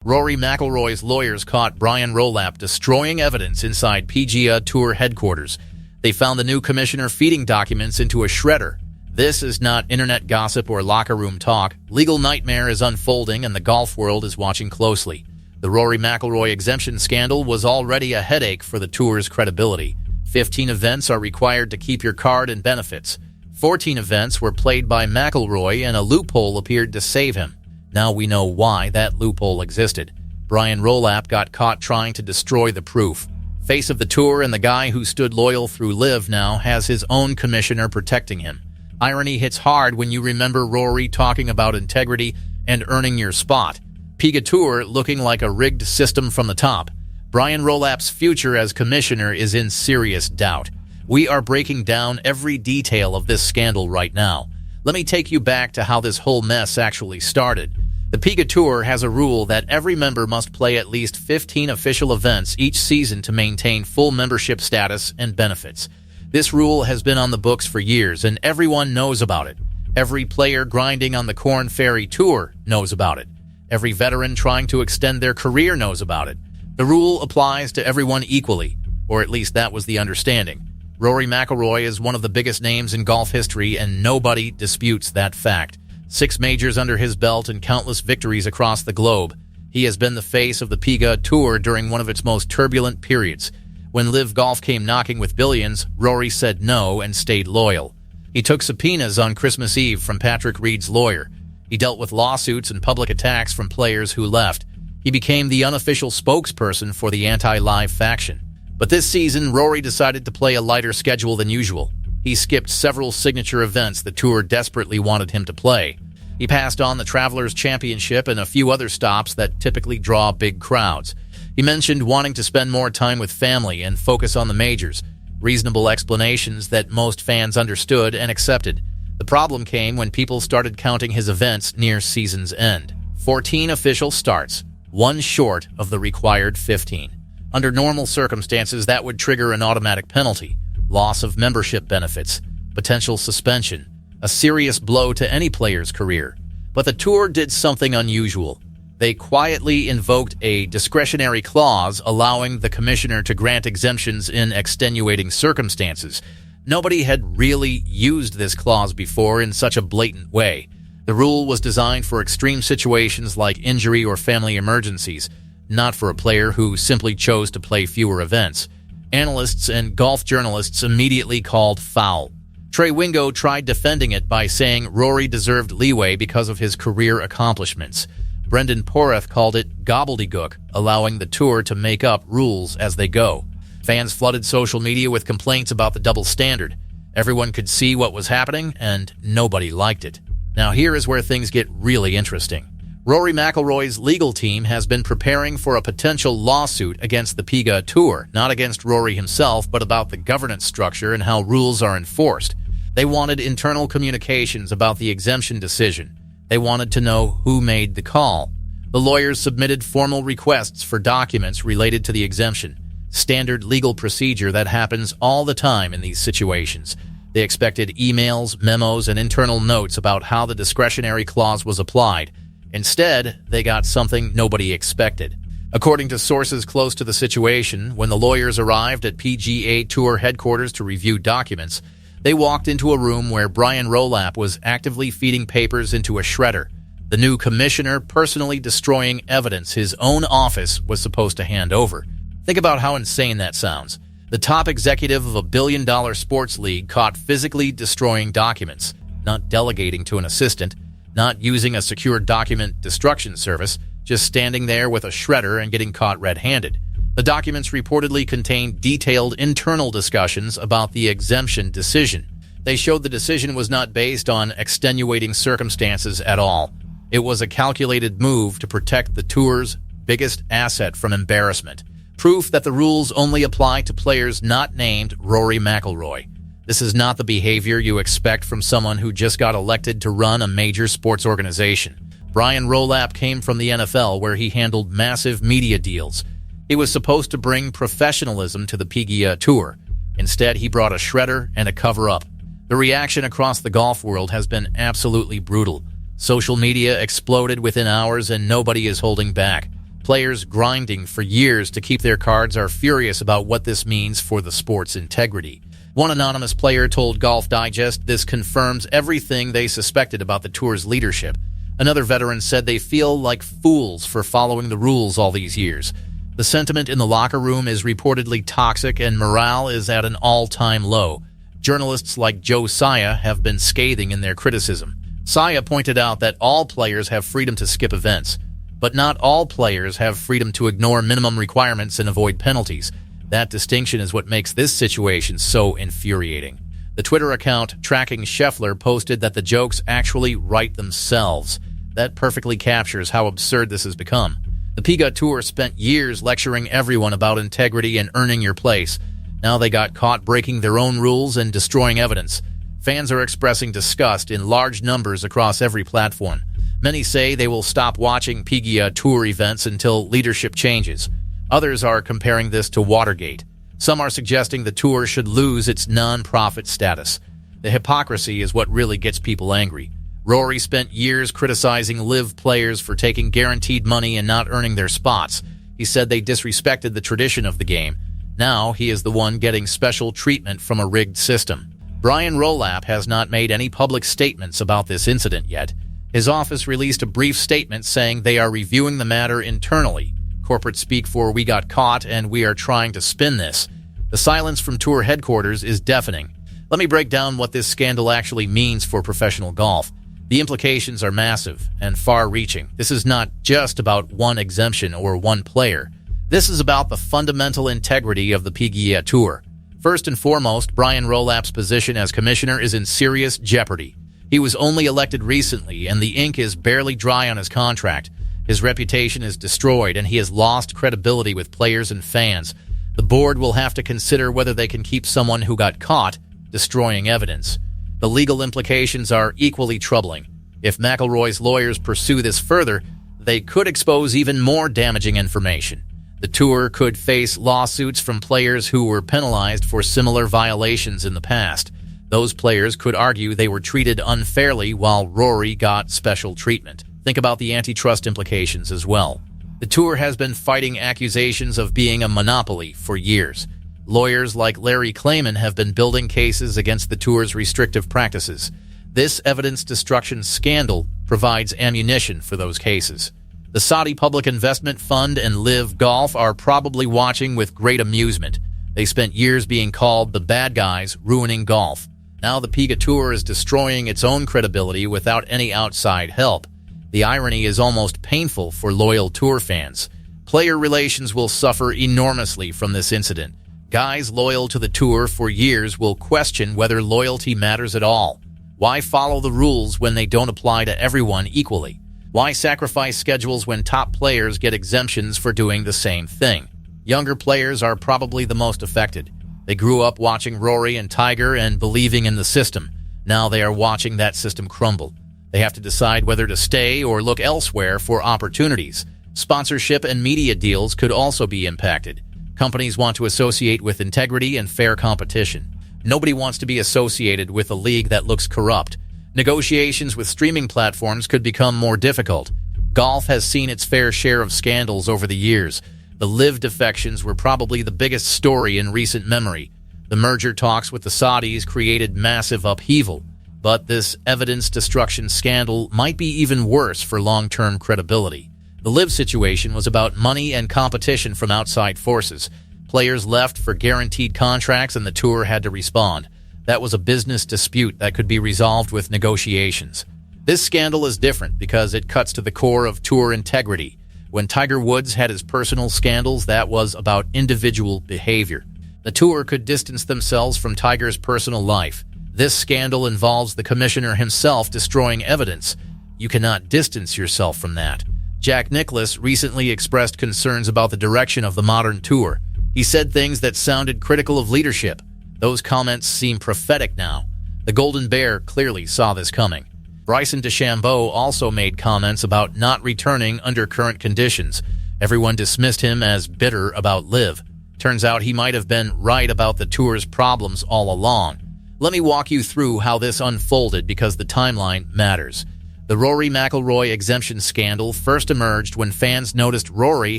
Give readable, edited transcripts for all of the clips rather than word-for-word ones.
Rory McIlroy's lawyers caught Brian Rolapp destroying evidence inside PGA Tour headquarters. They found the new commissioner feeding documents into a shredder. This is not internet gossip or locker room talk. Legal nightmare is unfolding and the golf world is watching closely. The Rory McIlroy exemption scandal was already a headache for the tour's credibility. 15 events are required to keep your card and benefits. 14 events were played by McIlroy and a loophole appeared to save him. Now we know why that loophole existed. Brian Rolapp got caught trying to destroy the proof. Face of the tour and the guy who stood loyal through LIV now has his own commissioner protecting him. Irony hits hard when you remember Rory talking about integrity and earning your spot. PGA Tour looking like a rigged system from the top. Brian Rolapp's future as commissioner is in serious doubt. We are breaking down every detail of this scandal right now. Let me take you back to how this whole mess actually started. The PGA Tour has a rule that every member must play at least 15 official events each season to maintain full membership status and benefits. This rule has been on the books for years and everyone knows about it. Every player grinding on the Korn Ferry Tour knows about it. Every veteran trying to extend their career knows about it. The rule applies to everyone equally, or at least that was the understanding. Rory McIlroy is one of the biggest names in golf history and nobody disputes that fact. 6 majors under his belt and countless victories across the globe. He has been the face of the PGA Tour during one of its most turbulent periods. When LIV Golf came knocking with billions, Rory said no and stayed loyal. He took subpoenas on Christmas Eve from Patrick Reed's lawyer. He dealt with lawsuits and public attacks from players who left. He became the unofficial spokesperson for the anti-LIV faction. But this season, Rory decided to play a lighter schedule than usual. He skipped several signature events the tour desperately wanted him to play. He passed on the Travelers Championship and a few other stops that typically draw big crowds. He mentioned wanting to spend more time with family and focus on the majors. Reasonable explanations that most fans understood and accepted. The problem came when people started counting his events near season's end. 14 official starts, 1 short of the required 15. Under normal circumstances, that would trigger an automatic penalty, loss of membership benefits, potential suspension, a serious blow to any player's career. But the tour did something unusual. They quietly invoked a discretionary clause allowing the commissioner to grant exemptions in extenuating circumstances. Nobody had really used this clause before in such a blatant way. The rule was designed for extreme situations like injury or family emergencies, not for a player who simply chose to play fewer events. Analysts and golf journalists immediately called foul. Trey Wingo tried defending it by saying Rory deserved leeway because of his career accomplishments. Brendan Poreth called it gobbledygook, allowing the tour to make up rules as they go. Fans flooded social media with complaints about the double standard. Everyone could see what was happening, and nobody liked it. Now here is where things get really interesting. Rory McIlroy's legal team has been preparing for a potential lawsuit against the PGA Tour, not against Rory himself, but about the governance structure and how rules are enforced. They wanted internal communications about the exemption decision. They wanted to know who made the call. The lawyers submitted formal requests for documents related to the exemption, standard legal procedure that happens all the time in these situations. They expected emails, memos, and internal notes about how the discretionary clause was applied. Instead, they got something nobody expected. According to sources close to the situation, when the lawyers arrived at PGA Tour headquarters to review documents, they walked into a room where Brian Rolapp was actively feeding papers into a shredder. The new commissioner personally destroying evidence his own office was supposed to hand over. Think about how insane that sounds. The top executive of a billion-dollar sports league caught physically destroying documents, not delegating to an assistant, not using a secure document destruction service, just standing there with a shredder and getting caught red-handed. The documents reportedly contained detailed internal discussions about the exemption decision. They showed the decision was not based on extenuating circumstances at all. It was a calculated move to protect the tour's biggest asset from embarrassment. Proof that the rules only apply to players not named Rory McIlroy. This is not the behavior you expect from someone who just got elected to run a major sports organization. Brian Rolapp came from the NFL, where he handled massive media deals. He was supposed to bring professionalism to the PGA Tour. Instead, he brought a shredder and a cover-up. The reaction across the golf world has been absolutely brutal. Social media exploded within hours and nobody is holding back. Players grinding for years to keep their cards are furious about what this means for the sport's integrity. One anonymous player told Golf Digest this confirms everything they suspected about the tour's leadership. Another veteran said they feel like fools for following the rules all these years. The sentiment in the locker room is reportedly toxic and morale is at an all-time low. Journalists like Joe Saya have been scathing in their criticism. Saya pointed out that all players have freedom to skip events, but not all players have freedom to ignore minimum requirements and avoid penalties. That distinction is what makes this situation so infuriating. The Twitter account tracking Scheffler posted that the jokes actually write themselves. That perfectly captures how absurd this has become. The PGA Tour spent years lecturing everyone about integrity and earning your place. Now they got caught breaking their own rules and destroying evidence. Fans are expressing disgust in large numbers across every platform. Many say they will stop watching PGA Tour events until leadership changes. Others are comparing this to Watergate. Some are suggesting the tour should lose its non-profit status. The hypocrisy is what really gets people angry. Rory spent years criticizing LIV players for taking guaranteed money and not earning their spots. He said they disrespected the tradition of the game. Now he is the one getting special treatment from a rigged system. Brian Rolapp has not made any public statements about this incident yet. His office released a brief statement saying they are reviewing the matter internally. Corporate speak for "we got caught and we are trying to spin this." The silence from tour headquarters is deafening. Let me break down what this scandal actually means for professional golf. The implications are massive and far-reaching. This is not just about one exemption or one player. This is about the fundamental integrity of the PGA Tour. First and foremost, Brian Rolapp's position as commissioner is in serious jeopardy. He was only elected recently, and the ink is barely dry on his contract. His reputation is destroyed, and he has lost credibility with players and fans. The board will have to consider whether they can keep someone who got caught destroying evidence. The legal implications are equally troubling. If McIlroy's lawyers pursue this further, they could expose even more damaging information. The tour could face lawsuits from players who were penalized for similar violations in the past. Those players could argue they were treated unfairly while Rory got special treatment. Think about the antitrust implications as well. The tour has been fighting accusations of being a monopoly for years. Lawyers like Larry Klayman have been building cases against the tour's restrictive practices. This evidence destruction scandal provides ammunition for those cases. The Saudi Public Investment Fund and LIV Golf are probably watching with great amusement. They spent years being called the bad guys ruining golf. Now the PGA Tour is destroying its own credibility without any outside help. The irony is almost painful for loyal tour fans. Player relations will suffer enormously from this incident. Guys loyal to the tour for years will question whether loyalty matters at all. Why follow the rules when they don't apply to everyone equally? Why sacrifice schedules when top players get exemptions for doing the same thing? Younger players are probably the most affected. They grew up watching Rory and Tiger and believing in the system. Now they are watching that system crumble. They have to decide whether to stay or look elsewhere for opportunities. Sponsorship and media deals could also be impacted. Companies want to associate with integrity and fair competition. Nobody wants to be associated with a league that looks corrupt. Negotiations with streaming platforms could become more difficult. Golf has seen its fair share of scandals over the years. The LIV defections were probably the biggest story in recent memory. The merger talks with the Saudis created massive upheaval. But this evidence destruction scandal might be even worse for long-term credibility. The LIV situation was about money and competition from outside forces. Players left for guaranteed contracts and the tour had to respond. That was a business dispute that could be resolved with negotiations. This scandal is different because it cuts to the core of tour integrity. When Tiger Woods had his personal scandals, that was about individual behavior. The tour could distance themselves from Tiger's personal life. This scandal involves the commissioner himself destroying evidence. You cannot distance yourself from that. Jack Nicklaus recently expressed concerns about the direction of the modern tour. He said things that sounded critical of leadership. Those comments seem prophetic now. The Golden Bear clearly saw this coming. Bryson DeChambeau also made comments about not returning under current conditions. Everyone dismissed him as bitter about LIV. Turns out he might have been right about the tour's problems all along. Let me walk you through how this unfolded because the timeline matters. The Rory McIlroy exemption scandal first emerged when fans noticed Rory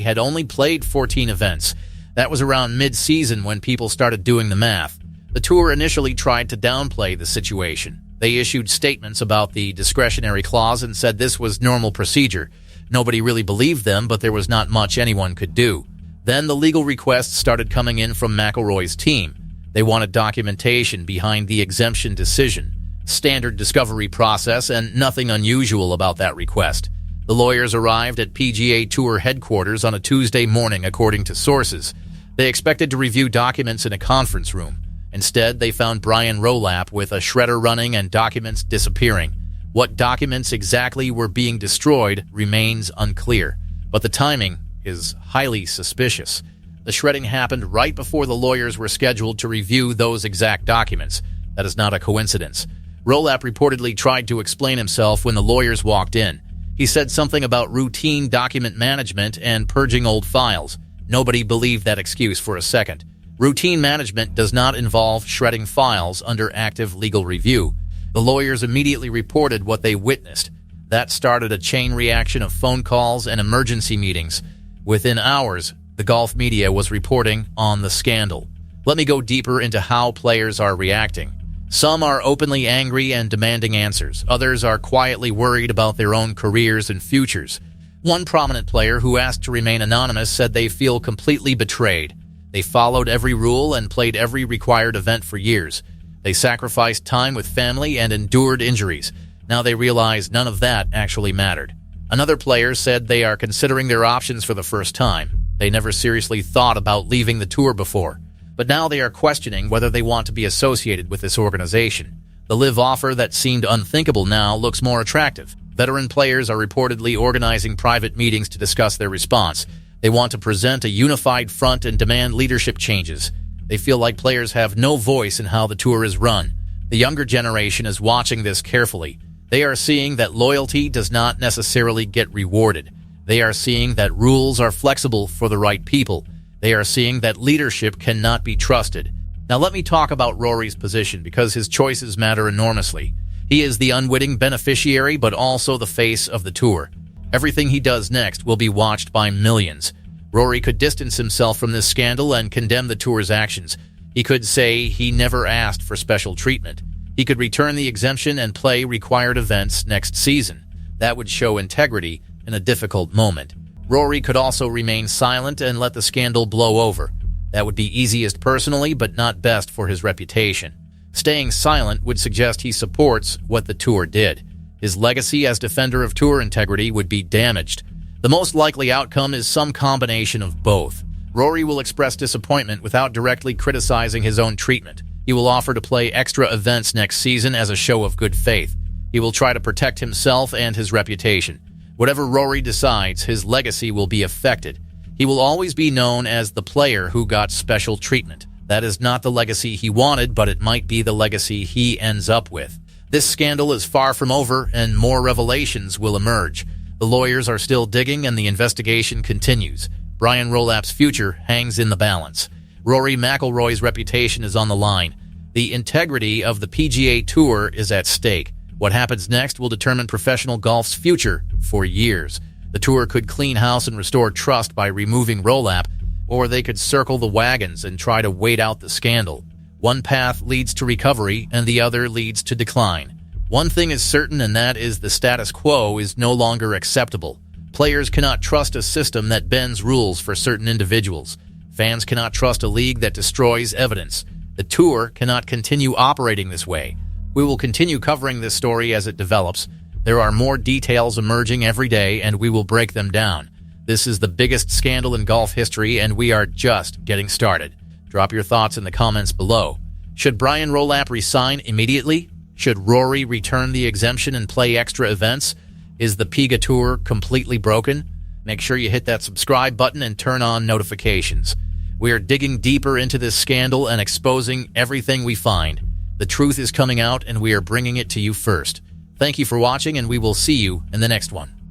had only played 14 events. That was around mid-season when people started doing the math. The tour initially tried to downplay the situation. They issued statements about the discretionary clause and said this was normal procedure. Nobody really believed them, but there was not much anyone could do. Then the legal requests started coming in from McIlroy's team. They wanted documentation behind the exemption decision, standard discovery process, and nothing unusual about that request. The lawyers arrived at PGA Tour headquarters on a Tuesday morning, according to sources. They expected to review documents in a conference room. Instead, they found Brian Rolapp with a shredder running and documents disappearing. What documents exactly were being destroyed remains unclear, but the timing is highly suspicious. The shredding happened right before the lawyers were scheduled to review those exact documents. That is not a coincidence. Rolapp reportedly tried to explain himself when the lawyers walked in. He said something about routine document management and purging old files. Nobody believed that excuse for a second. Routine management does not involve shredding files under active legal review. The lawyers immediately reported what they witnessed. That started a chain reaction of phone calls and emergency meetings. Within hours, the golf media was reporting on the scandal. Let me go deeper into how players are reacting. Some are openly angry and demanding answers. Others are quietly worried about their own careers and futures. One prominent player who asked to remain anonymous said they feel completely betrayed. They followed every rule and played every required event for years. They sacrificed time with family and endured injuries. Now they realize none of that actually mattered. Another player said they are considering their options for the first time. They never seriously thought about leaving the tour before, but now they are questioning whether they want to be associated with this organization. The live offer that seemed unthinkable now looks more attractive. Veteran players are reportedly organizing private meetings to discuss their response. They want to present a unified front and demand leadership changes. They feel like players have no voice in how the tour is run. The younger generation is watching this carefully. They are seeing that loyalty does not necessarily get rewarded. They are seeing that rules are flexible for the right people. They are seeing that leadership cannot be trusted. Now let me talk about Rory's position, because his choices matter enormously. He is the unwitting beneficiary, but also the face of the tour. Everything he does next will be watched by millions. Rory could distance himself from this scandal and condemn the tour's actions. He could say he never asked for special treatment. He could return the exemption and play required events next season. That would show integrity in a difficult moment. Rory could also remain silent and let the scandal blow over. That would be easiest personally, but not best for his reputation. Staying silent would suggest he supports what the tour did. His legacy as defender of tour integrity would be damaged. The most likely outcome is some combination of both. Rory will express disappointment without directly criticizing his own treatment. He will offer to play extra events next season as a show of good faith. He will try to protect himself and his reputation. Whatever Rory decides, his legacy will be affected. He will always be known as the player who got special treatment. That is not the legacy he wanted, but it might be the legacy he ends up with. This scandal is far from over, and more revelations will emerge. The lawyers are still digging, and the investigation continues. Brian Rolapp's future hangs in the balance. Rory McIlroy's reputation is on the line. The integrity of the PGA Tour is at stake. What happens next will determine professional golf's future for years. The tour could clean house and restore trust by removing Rolapp, or they could circle the wagons and try to wait out the scandal. One path leads to recovery, and the other leads to decline. One thing is certain, and that is the status quo is no longer acceptable. Players cannot trust a system that bends rules for certain individuals. Fans cannot trust a league that destroys evidence. The tour cannot continue operating this way. We will continue covering this story as it develops. There are more details emerging every day, and we will break them down. This is the biggest scandal in golf history, and we are just getting started. Drop your thoughts in the comments below. Should Brian Rolapp resign immediately? Should Rory return the exemption and play extra events? Is the PGA Tour completely broken? Make sure you hit that subscribe button and turn on notifications. We are digging deeper into this scandal and exposing everything we find. The truth is coming out, and we are bringing it to you first. Thank you for watching, and we will see you in the next one.